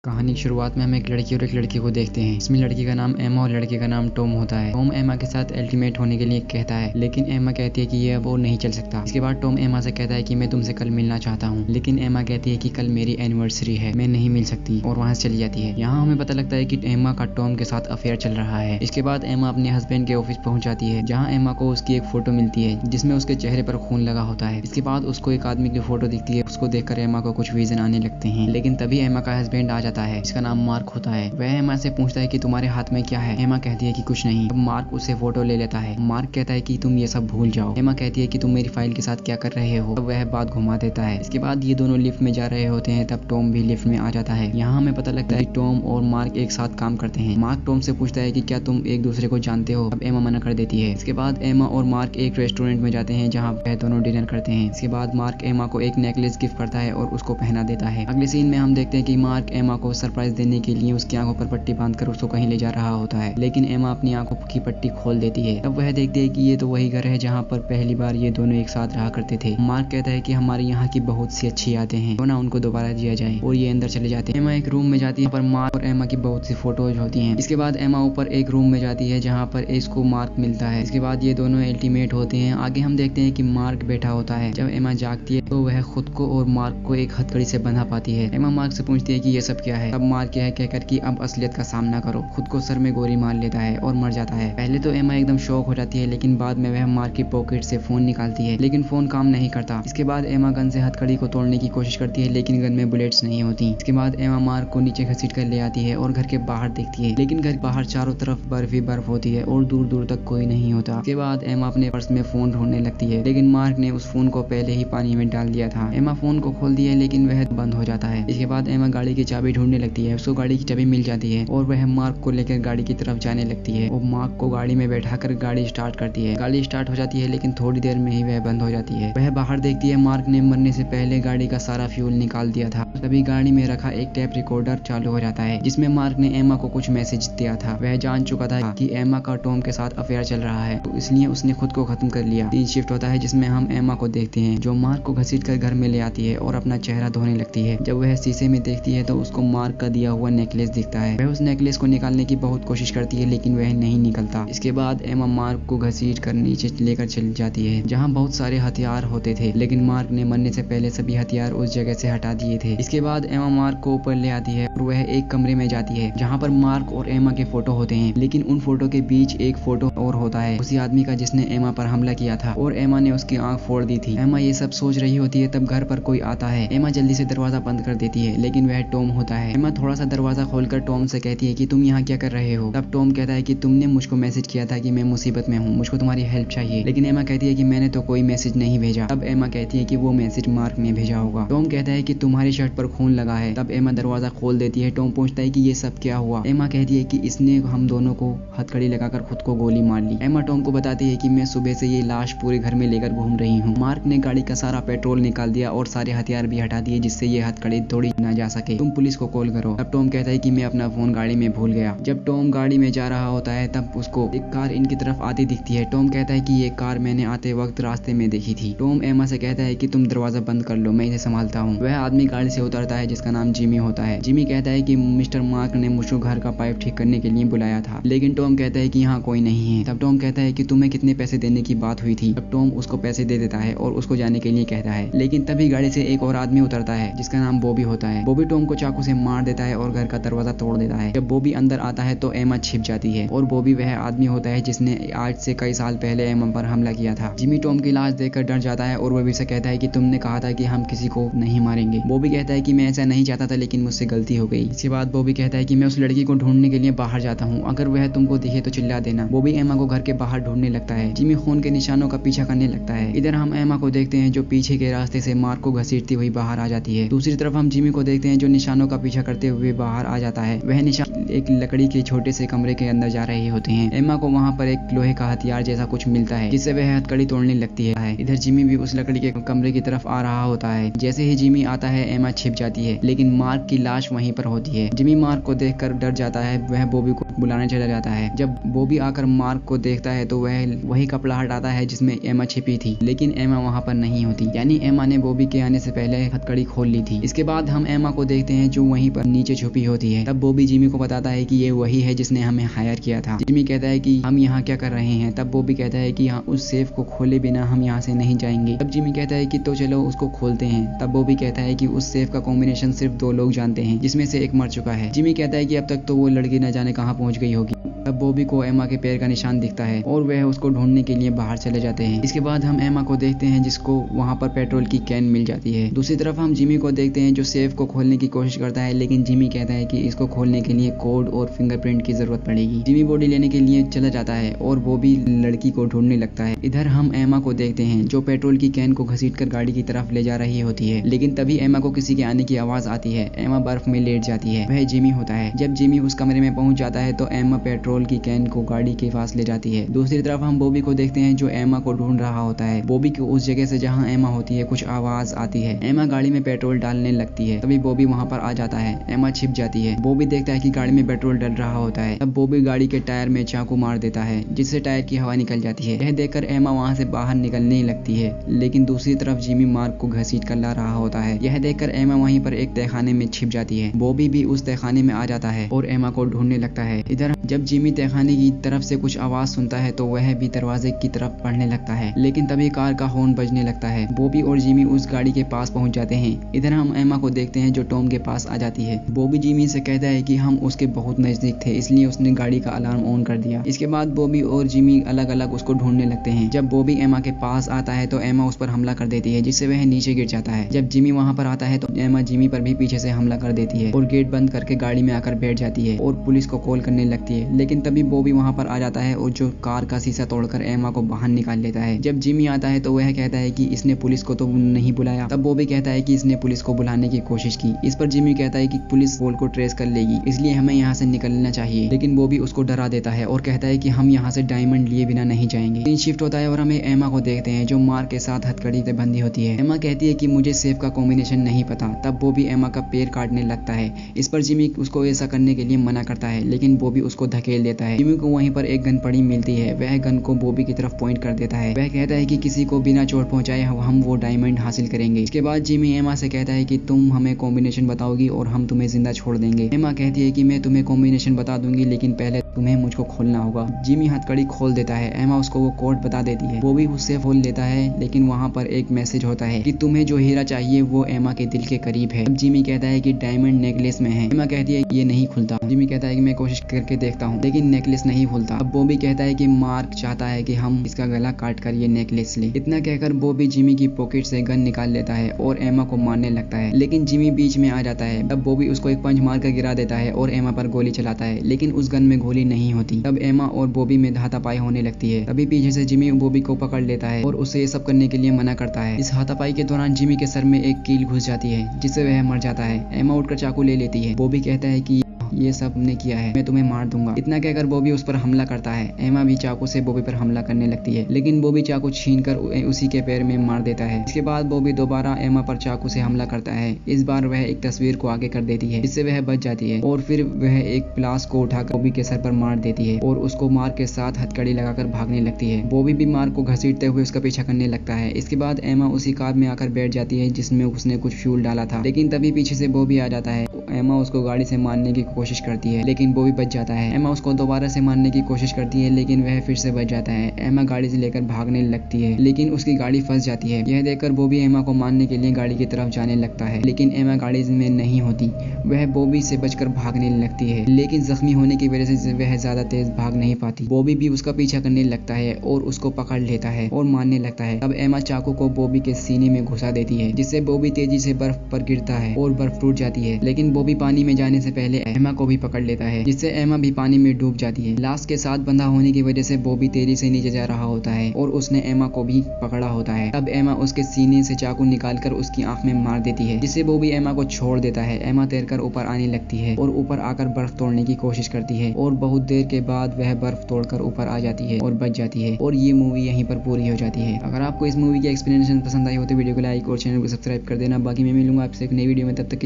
कहानी की शुरुआत में हम एक लड़की और एक लड़के को देखते हैं। इसमें लड़की का नाम एमा और लड़के का नाम टॉम होता है। टॉम एमा के साथ अल्टीमेट होने के लिए कहता है, लेकिन एमा कहती है कि ये अब और नहीं चल सकता। इसके बाद टॉम एमा से कहता है कि मैं तुमसे कल मिलना चाहता हूँ, लेकिन एमा कहती है कि कल मेरी एनिवर्सरी है, मैं नहीं मिल सकती, और वहाँ से चली जाती है। यहाँ हमें पता लगता है कि एमा का टॉम के साथ अफेयर चल रहा है। इसके बाद एमा अपने हस्बैंड के ऑफिस पहुंच जाती है, जहाँ एमा को उसकी एक फोटो मिलती है जिसमें उसके चेहरे पर खून लगा होता है। इसके बाद उसको एक आदमी की फोटो दिखती है। उसको देखकर एमा को कुछ विजन आने लगते हैं, लेकिन तभी एमा का हस्बैंड आ जाता है, जिसका नाम मार्क होता है। वह एमा से पूछता है कि तुम्हारे हाथ में क्या है। एमा कहती है कि कुछ नहीं। अब मार्क उससे फोटो ले लेता है। मार्क कहता है कि तुम ये सब भूल जाओ। एमा कहती है कि तुम मेरी फाइल के साथ क्या कर रहे हो। अब वह बात घुमा देता है। इसके बाद ये दोनों लिफ्ट में जा रहे होते हैं, तब टॉम भी लिफ्ट में आ जाता है। यहाँ हमें पता लगता है कि टॉम और मार्क एक साथ काम करते हैं। मार्क टॉम से पूछता है कि क्या तुम एक दूसरे को जानते हो। अब एमा मना कर देती है। इसके बाद एमा और मार्क एक रेस्टोरेंट में जाते हैं, जहाँ वह दोनों डिनर करते हैं। इसके बाद मार्क एमा को एक नेकलेस गिफ्ट करता है और उसको पहना देता है। अगले सीन में हम देखते हैं कि मार्क एमा को सरप्राइज देने के लिए उसकी आंखों पर पट्टी बांधकर उसको कहीं ले जा रहा होता है, लेकिन एमा अपनी आंखों की पट्टी खोल देती है। तब वह देखती है कि ये तो वही घर है जहाँ पर पहली बार ये दोनों एक साथ रहा करते थे। मार्क कहता है कि हमारे यहाँ की बहुत सी अच्छी यादें हैं, तो ना उनको दोबारा दिया जाए, और ये अंदर चले जाते हैं। एमा एक रूम में जाती है, पर मार्क और एमा की बहुत सी फोटोज होती हैं। इसके बाद एमा ऊपर एक रूम में जाती है, जहाँ पर इसको मार्क मिलता है। इसके बाद ये दोनों अल्टीमेट होते हैं। आगे हम देखते हैं कि मार्क बैठा होता है। जब एमा जागती है तो वह खुद को और मार्क को एक हथकड़ी से बंधा पाती है। एमा मार्क से पूछती है कि ये सब क्या है। तब मार्क यह कहकर कि अब असलियत का सामना करो, खुद को सर में गोली मार लेता है और मर जाता है। पहले तो एमा एकदम शॉक हो जाती है, लेकिन बाद में वह मार्क की पॉकेट से फोन निकालती है, लेकिन फोन काम नहीं करता। इसके बाद एमा गन से हथकड़ी को तोड़ने की कोशिश करती है, लेकिन गन में बुलेट्स नहीं होती। इसके बाद एमा मार्क को नीचे घसीट कर ले आती है और घर के बाहर देखती है, लेकिन घर बाहर चारों तरफ बर्फ ही बर्फ होती है और दूर दूर तक कोई नहीं होता। इसके बाद एमा अपने पर्स में फोन ढूंढने लगती है, लेकिन मार्क ने उस फोन को पहले ही पानी में डाल दिया था। एमा फोन को खोलती है, लेकिन वह बंद हो जाता है। इसके बाद एमा गाड़ी की चाबी ढूंढने लगती है। उसको गाड़ी की चाबी मिल जाती है और वह मार्क को लेकर गाड़ी की तरफ जाने लगती है और मार्क को गाड़ी में बैठाकर गाड़ी स्टार्ट करती है। गाड़ी स्टार्ट हो जाती है, लेकिन थोड़ी देर में ही वह बंद हो जाती है। वह बाहर देखती है मार्क ने मरने से पहले गाड़ी का सारा फ्यूल निकाल दिया था। तभी गाड़ी में रखा एक टेप रिकॉर्डर चालू हो जाता है, जिसमें मार्क ने एमा को कुछ मैसेज दिया था। वह जान चुका था कि एमा का टॉम के साथ अफेयर चल रहा है, तो इसलिए उसने खुद को खत्म कर लिया। तीन शिफ्ट होता है, जिसमें हम एमा को देखते हैं, जो मार्क को घसीट कर घर में ले आती है और अपना चेहरा धोने लगती है। जब वह शीशे में देखती है तो उसको मार्क का दिया हुआ नेकलेस दिखता है। वह उस नेकलेस को निकालने की बहुत कोशिश करती है, लेकिन वह नहीं निकलता। इसके बाद एमा मार्क को घसीट कर नीचे लेकर चली जाती है, जहाँ बहुत सारे हथियार होते थे, लेकिन मार्क ने मरने से पहले सभी हथियार उस जगह से हटा दिए थे। इसके बाद एमा मार्क को ऊपर ले आती है और वह एक कमरे में जाती है, जहाँ पर मार्क और एमा के फोटो होते हैं, लेकिन उन फोटो के बीच एक फोटो और होता है, उसी आदमी का जिसने एमा पर हमला किया था और एमा ने उसकी आंख फोड़ दी थी। एमा ये सब सोच रही होती है, तब घर पर कोई आता है। एमा जल्दी से दरवाजा बंद कर देती है, लेकिन वह टॉम होता है। एमा थोड़ा सा दरवाजा खोलकर टॉम से कहती है कि तुम यहाँ क्या कर रहे हो। तब टॉम कहता है कि तुमने मुझको मैसेज किया था कि मैं मुसीबत में हूँ, मुझको तुम्हारी हेल्प चाहिए, लेकिन एमा कहती है कि मैंने तो कोई मैसेज नहीं भेजा। तब एमा कहती है कि वो मैसेज मार्क ने भेजा होगा। टॉम कहता है कि तुम्हारी शर्ट पर खून लगा है। तब एमा दरवाजा खोल देती है। टॉम पूछता है कि ये सब क्या हुआ। एमा कहती है कि इसने हम दोनों को हथकड़ी लगाकर खुद को गोली मार ली। एमा टॉम को बताती है कि मैं सुबह से ये लाश पूरे घर में लेकर घूम रही हूँ। मार्क ने गाड़ी का सारा पेट्रोल निकाल दिया और सारे हथियार भी हटा दिए, जिससे ये हथकड़ी तोड़ी ना जा सके। तुम पुलिस को कॉल करो। तब टॉम कहता है कि मैं अपना फोन गाड़ी में भूल गया। जब टॉम गाड़ी में जा रहा होता है, तब उसको एक कार इनकी तरफ आती दिखती है। टॉम कहता है कि ये कार मैंने आते वक्त रास्ते में देखी थी। टॉम एमा से कहता है कि तुम दरवाजा बंद कर लो, मैं इसे संभालता हूँ। वह आदमी गाड़ी से उतरता है, जिसका नाम जिमी होता है। जिमी कहता है कि मिस्टर मार्क ने मुझको घर का पाइप ठीक करने के लिए बुलाया था, लेकिन टॉम कहता है कि यहाँ कोई नहीं है। तब टॉम कहता है कि तुम्हें कितने पैसे देने की बात हुई थी। तब टॉम उसको पैसे दे देता है और उसको जाने के लिए कहता है, लेकिन तभी गाड़ी से एक और आदमी उतरता है, जिसका नाम बॉबी होता है। बॉबी टॉम को चाकू से मार देता है और घर का दरवाजा तोड़ देता है। जब बॉबी अंदर आता है तो एमा छिप जाती है, और बॉबी वह आदमी होता है जिसने आज से कई साल पहले एमा पर हमला किया था। जिमी टॉम की लाश देखकर डर जाता है और बॉबी से कहता है कि तुमने कहा था कि हम किसी को नहीं मारेंगे। बॉबी कहता है कि मैं ऐसा नहीं चाहता था, लेकिन मुझसे गलती हो गई। इसके बाद बॉबी कहता है कि मैं उस लड़की को ढूंढने के लिए बाहर जाता हूँ, अगर वह तुमको दिखे तो चिल्ला देना। बॉबी एमा को घर के बाहर ढूंढने लगता है। जिमी खून के निशानों का पीछा करने लगता है। इधर हम एमा को देखते हैं, जो पीछे के रास्ते से मार्क को घसीटती हुई बाहर आ जाती है। दूसरी तरफ हम जिमी को देखते हैं, जो निशानों का पीछा करते हुए बाहर आ जाता है। वह निशान एक लकड़ी के छोटे से कमरे के अंदर जा रहे होते हैं। एमा को वहाँ पर एक लोहे का हथियार जैसा कुछ मिलता है, जिससे वह हथकड़ी तोड़ने लगती है। इधर जिमी भी उस लकड़ी के कमरे की तरफ आ रहा होता है। जैसे ही जिमी आता है, एमा छिप जाती है, लेकिन मार्क की लाश वहीं पर होती है। जिमी मार्क को देखकर डर जाता है। वह बॉबी को बुलाने चला जाता है। जब बॉबी आकर मार्क को देखता है तो वह वही कपड़ा हटाता है जिसमें एमा छिपी थी, लेकिन एमा वहाँ पर नहीं होती, यानी एमा ने बॉबी के आने से पहले हथकड़ी खोल ली थी। इसके बाद हम एमा को देखते हैं, जो वहीं पर नीचे छुपी होती है। तब बॉबी जिमी को बताता है कि ये वही है जिसने हमें हायर किया था। जिमी कहता है कि हम यहाँ क्या कर रहे हैं। तब बॉबी कहता है कि यहाँ उस सेफ को खोले बिना हम यहाँ से नहीं जाएंगे। तब जिमी कहता है कि तो चलो उसको खोलते हैं। तब बॉबी कहता है कि उस सेफ का कॉम्बिनेशन सिर्फ 2 लोग जानते हैं, जिसमें से एक मर चुका है। जिमी कहता है कि अब तक तो वो लड़की न जाने कहाँ पहुंच गई होगी। तब बॉबी को एमा के पैर का निशान दिखता है और वह उसको ढूंढने के लिए बाहर चले जाते हैं। इसके बाद हम एमा को देखते हैं जिसको वहां पर पेट्रोल की कैन मिल जाती है। दूसरी तरफ हम जिमी को देखते हैं जो सेफ को खोलने की कोशिश करता है, लेकिन जिमी कहता है कि इसको खोलने के लिए कोड और फिंगरप्रिंट की जरूरत पड़ेगी। जिमी बॉडी लेने के लिए चला जाता है और बॉबी लड़की को ढूंढने लगता है। इधर हम एमा को देखते हैं जो पेट्रोल की कैन को घसीटकर गाड़ी की तरफ ले जा रही होती है, लेकिन तभी एमा को किसी के आने की आवाज आती है। एमा बर्फ में लेट जाती है। वह जिमी होता है। जब जिमी उस कमरे में पहुंच जाता है तो एमा पेट्रोल की कैन को गाड़ी के पास ले जाती है। दूसरी तरफ हम बॉबी को देखते हैं जो एमा को ढूंढ रहा होता है। बॉबी को उस जगह से जहां एमा होती है कुछ आवाज आती है। एमा गाड़ी में पेट्रोल डालने लगती है। तभी बॉबी वहां पर आ जाता है। एमा छिप जाती है। बॉबी देखता है कि गाड़ी में पेट्रोल डल रहा होता है। तब बॉबी गाड़ी के टायर में चाकू मार देता है, जिससे टायर की हवा निकल जाती है। यह देखकर एमा वहां से बाहर निकलने लगती है, लेकिन दूसरी तरफ जिमी मार्क को घसीट कर ला रहा होता है। यह देखकर एमा वहीं पर एक तहखाने में छिप जाती है। बॉबी भी उस तहखाने में आ जाता है और एमा को ढूंढने लगता है। इधर जब जिमी तहखाने की तरफ से कुछ आवाज सुनता है तो वह भी दरवाजे की तरफ बढ़ने लगता है, लेकिन तभी कार का हॉर्न बजने लगता है। बॉबी और जिमी उस गाड़ी के पास पहुंच जाते हैं। इधर हम एमा को देखते हैं जो टॉम के पास आ जाती है। बॉबी जिमी से कहता है कि हम उसके बहुत नजदीक थे, इसलिए उसने गाड़ी का अलार्म ऑन कर दिया। इसके बाद बॉबी और जिमी अलग अलग उसको ढूंढने लगते हैं। जब बॉबी एमा के पास आता है तो एमा उस पर हमला कर देती है, जिससे वह नीचे गिर जाता है। जब जिमी वहां पर आता है तो एमा जिमी पर भी पीछे से हमला कर देती है और गेट बंद करके गाड़ी में आकर बैठ जाती है और पुलिस को कॉल करने लगती है। लेकिन तभी बॉबी वहां पर आ जाता है और जो कार का शीशा तोड़कर एमा को बाहर निकाल लेता है। जब जिमी आता है तो वह कहता है कि इसने पुलिस को तो नहीं बुलाया। तब बॉबी कहता है कि इसने पुलिस को बुलाने की कोशिश की। इस पर जिमी कहता है कि पुलिस पोल को ट्रेस कर लेगी, इसलिए हमें यहाँ से निकलना चाहिए। लेकिन बॉबी उसको डरा देता है और कहता है कि हम यहाँ से डायमंड लिए बिना नहीं जाएंगे। दिन शिफ्ट होता है और हमें एमा को देखते हैं जो मार्क के साथ हथकड़ी से बंधी होती है। एमा कहती है कि मुझे सेफ का कॉम्बिनेशन नहीं पता। तब बॉबी एमा का पैर काटने लगता है। इस पर जिमी उसको ऐसा करने के लिए मना करता है, लेकिन बॉबी उसको धकेल देता है। जिमी को वहीं पर एक गन पड़ी मिलती है। वह गन को बॉबी की तरफ पॉइंट कर देता है। वह कहता है कि किसी को बिना चोट पहुंचाए हम वो डायमंड हासिल करेंगे। इसके बाद जिमी एमा से कहता है कि तुम हमें कॉम्बिनेशन बताओगी और हम तुम्हें जिंदा छोड़ देंगे। एमा कहती है कि मैं तुम्हें कॉम्बिनेशन बता दूंगी, लेकिन पहले तुम्हें मुझको खोलना होगा। जिमी हथकड़ी खोल देता है। एमा उसको वो कोड बता देती है। वो भी उससे खोल लेता है, लेकिन वहाँ पर एक मैसेज होता है कि तुम्हें जो हीरा चाहिए वो एमा के दिल के करीब है। अब जिमी कहता है कि डायमंड नेकलेस में है। एमा कहती है ये नहीं खुलता। जिमी कहता है कि मैं कोशिश करके देखता हूँ, लेकिन नेकलेस नहीं खुलता। अब बॉबी कहता है कि मार्क चाहता है कि हम इसका गला काट कर ये नेकलेस ले। इतना कहकर बॉबी जिमी की पॉकेट से गन निकाल लेता है और एमा को मारने लगता है, लेकिन जिमी बीच में आ जाता है। तब बॉबी उसको एक पंच मार कर गिरा देता है और एमा पर गोली चलाता है, लेकिन उस गन में गोली नहीं होती। तब एमा और बॉबी में हाथापाई होने लगती है। तभी पीछे से जिमी बॉबी को पकड़ लेता है और उसे ये सब करने के लिए मना करता है। इस हाथापाई के दौरान जिमी के सर में एक कील घुस जाती है, जिससे वह मर जाता है। एमा उठकर चाकू ले लेती है। बॉबी कहता है कि ये सब ने किया है, मैं तुम्हें मार दूंगा। इतना कहकर बॉबी उस पर हमला करता है। एमा भी चाकू से बॉबी पर हमला करने लगती है, लेकिन बॉबी चाकू छीनकर उसी के पैर में मार देता है। इसके बाद बॉबी दोबारा एमा पर चाकू से हमला करता है। इस बार वह एक तस्वीर को आगे कर देती है, जिससे वह बच जाती है और फिर वह एक प्लास को उठाकर बॉबी के सर पर मार देती है और उसको मार के साथ हथकड़ी लगाकर भागने लगती है। बॉबी भी मार को घसीटते हुए उसका पीछा करने लगता है। इसके बाद एमा उसी कार में आकर बैठ जाती है जिसमें उसने कुछ फ्यूल डाला था, लेकिन तभी पीछे से बॉबी आ जाता है। एमा उसको गाड़ी से मारने की कोशिश करती है, लेकिन बॉबी बच जाता है। एमा उसको दोबारा से मारने की कोशिश करती है, लेकिन वह फिर से बच जाता है। एमा गाड़ी से लेकर भागने लगती है, लेकिन उसकी गाड़ी फंस जाती है। यह देखकर बॉबी एमा को मारने के लिए गाड़ी की तरफ जाने लगता है, लेकिन एमा गाड़ी में नहीं होती। वह बॉबी से बचकर भागने लगती है, लेकिन जख्मी होने की वजह से वह ज्यादा तेज भाग नहीं पाती। बॉबी भी उसका पीछा करने लगता है और उसको पकड़ लेता है और मारने लगता है। तब एमा चाकू को बॉबी के सीने में घुसा देती है, जिससे बॉबी तेजी से बर्फ पर गिरता है और बर्फ टूट जाती है। लेकिन बॉबी पानी में जाने से पहले एमा को भी पकड़ लेता है, जिससे एमा भी पानी में डूब जाती है। लाश के साथ बंधा होने की वजह से बॉबी तेजी से नीचे जा रहा होता है और उसने एमा को भी पकड़ा होता है। तब एमा उसके सीने से चाकू निकालकर उसकी आंख में मार देती है, जिससे बॉबी एमा को छोड़ देता है। एमा तैरकर ऊपर आने लगती है और ऊपर आकर बर्फ तोड़ने की कोशिश करती है और बहुत देर के बाद वह बर्फ तोड़कर ऊपर आ जाती है और बच जाती है और ये मूवी यहीं पर पूरी हो जाती है। अगर आपको इस मूवी की एक्सप्लेनेशन पसंद आई हो तो वीडियो को लाइक और चैनल को सब्सक्राइब कर देना। बाकी मैं मिलूंगा आपसे एक नई वीडियो में, तब तक